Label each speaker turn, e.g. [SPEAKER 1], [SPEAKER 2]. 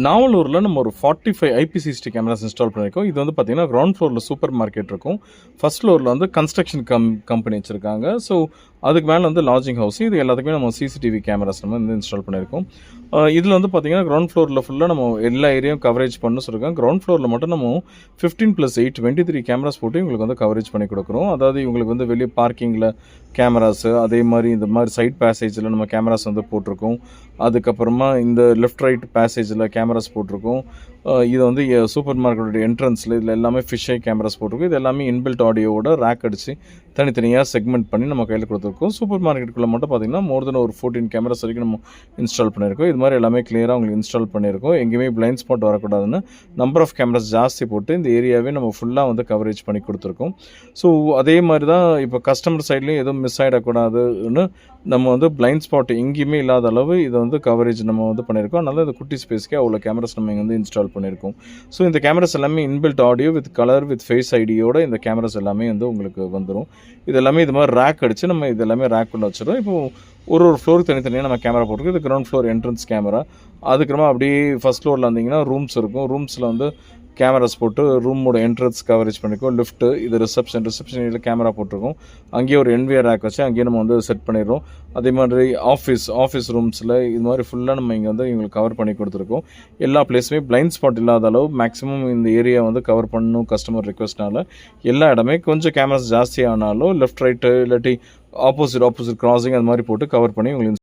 [SPEAKER 1] நாவலூரில் நம்ம ஒரு 45 ஐபிசிசிடி cameras install பண்ணியிருக்கோம். இது வந்து பார்த்திங்கன்னா கிரவுண்ட் ஃப்ளோரில் சூப்பர் மார்க்கெட் இருக்கும். ஃபஸ்ட் ஃப்ளோரில் வந்து கன்ஸ்ட்ரக்ஷன் கம்பெனி வச்சுருக்காங்க. ஸோ அதுக்கு மேலே வந்து லாட்ஜிங் ஹவுஸ். இது எல்லாத்துக்குமே நம்ம சிசிடிவி கேமராஸ் நம்ம வந்து இன்ஸ்டால் பண்ணியிருக்கோம். இதில் வந்து பார்த்திங்கன்னா கிரவுண்ட் ஃப்ளோரில் ஃபுல்லாக நம்ம எல்லா ஏரியாவும் கவரேஜ் பண்ணு சொல்லியிருக்கோம். கிரவுண்ட் ஃப்ளோரில் மட்டும் நம்ம 15+8 23 கேமராஸ் போட்டு இவங்களுக்கு வந்து கவரேஜ் பண்ணி கொடுக்குறோம். அதாவது இவங்களுக்கு வந்து வெளியே பார்க்கிங்கில் கேமராஸு, அதே மாதிரி இந்த மாதிரி சைட் பேசேஜில் நம்ம கேமராஸ் வந்து போட்டிருக்கோம். அதுக்கப்புறமா இந்த லெஃப்ட் ரைட் பேசேஜில் கேமராஸ் போட்டிருக்கோம். இது வந்து சூப்பர் மார்க்கெட்டோட என்ட்ரன்ஸில் இதில் எல்லாமே ஃபிஷ் ஐ கேமராஸ் போட்டிருக்கோம். இது எல்லாமே இன்பில்ட் ஆடியோவோட ரேக் அடித்து தனித்தனியாக செக்மெண்ட் பண்ணி நம்ம கையில் கொடுத்துருக்கோம். சூப்பர் மார்க்கெட்டுக்குள்ளே மட்டும் பார்த்திங்கன்னா மோர் தென் ஒரு 14 கேமராஸ் வரைக்கும் நம்ம இன்ஸ்டால் பண்ணியிருக்கோம். இது மாதிரி எல்லாமே கிளியராக உங்களுக்கு இன்ஸ்டால் பண்ணியிருக்கோம். எங்கேயுமே பிளைண்ட் ஸ்பாட் வரக்கூடாதுன்னு நம்பர் ஆஃப் கேமராஸ் ஜாஸ்தி போட்டு இந்த ஏரியாவே நம்ம ஃபுல்லாக வந்து கவரேஜ் பண்ணி கொடுத்துருக்கோம். ஸோ அதே மாதிரி தான் இப்போ கஸ்டமர் சைட்லேயும் எதுவும் மிஸ் ஆகிடக்கூடாதுன்னு நம்ம வந்து பிளைண்ட் ஸ்பாட் எங்கேயுமே இல்லாத அளவு இதை வந்து கவரேஜ் நம்ம வந்து பண்ணியிருக்கோம். அதனால் இந்த குட்டி ஸ்பேஸ்க்கே அவ்வளோ கேமராஸ் நம்ம இங்கே வந்து இன்ஸ்டால் பண்ணியிருக்கோம். ஸோ இந்த கேமராஸ் எல்லாமே inbuilt audio with colour with face ஐடியோட இந்த கேமராஸ் எல்லாமே வந்து உங்களுக்கு வந்துடும். இது எல்லாமே இது மாதிரி ரேக் அடித்து நம்ம இது எல்லாமே ரேக்குள்ளே வச்சிடும். இப்போது ஒரு ஃப்ளோருக்கு தனித்தனியாக நம்ம கேமரா போட்டிருக்கோம். இது கிரவுண்ட் ஃப்ளோர் என்ட்ரன்ஸ் கேமரா. அதுக்கப்புறமா அப்படியே ஃபஸ்ட் ஃப்ளோரில் வந்தீங்கன்னா ரூம்ஸ் இருக்கும். ரூம்ஸில் வந்து கேமராஸ் போட்டு ரூமோட என்ட்ரன்ஸ் கவரேஜ் பண்ணியிருக்கோம். லிஃப்ட்டு இது ரிசப்ஷன் ஏரியாவில் கேமரா போட்டிருக்கோம். அங்கேயே ஒரு என்விஆர் ரேக் வச்சு அங்கேயே நம்ம வந்து செட் பண்ணிடுறோம். அதே மாதிரி ஆஃபீஸ் ரூம்ஸில் இது மாதிரி ஃபுல்லாக நம்ம இங்கே வந்து இவங்களுக்கு கவர் பண்ணி கொடுத்துருக்கோம். எல்லா பிளேஸுமே பிளைண்ட் ஸ்பாட் இல்லாத அளவு மேக்ஸிமம் இந்த ஏரியா வந்து கவர் பண்ணணும் கஸ்டமர் ரிக்வஸ்ட்னால எல்லா இடமே கொஞ்சம் கேமராஸ் ஜாஸ்தியானாலும் லெஃப்ட் ரைட்டு இல்லாட்டி ஆப்போசிட் கிராசிங் அது மாதிரி போட்டு கவர் பண்ணி உங்களுக்கு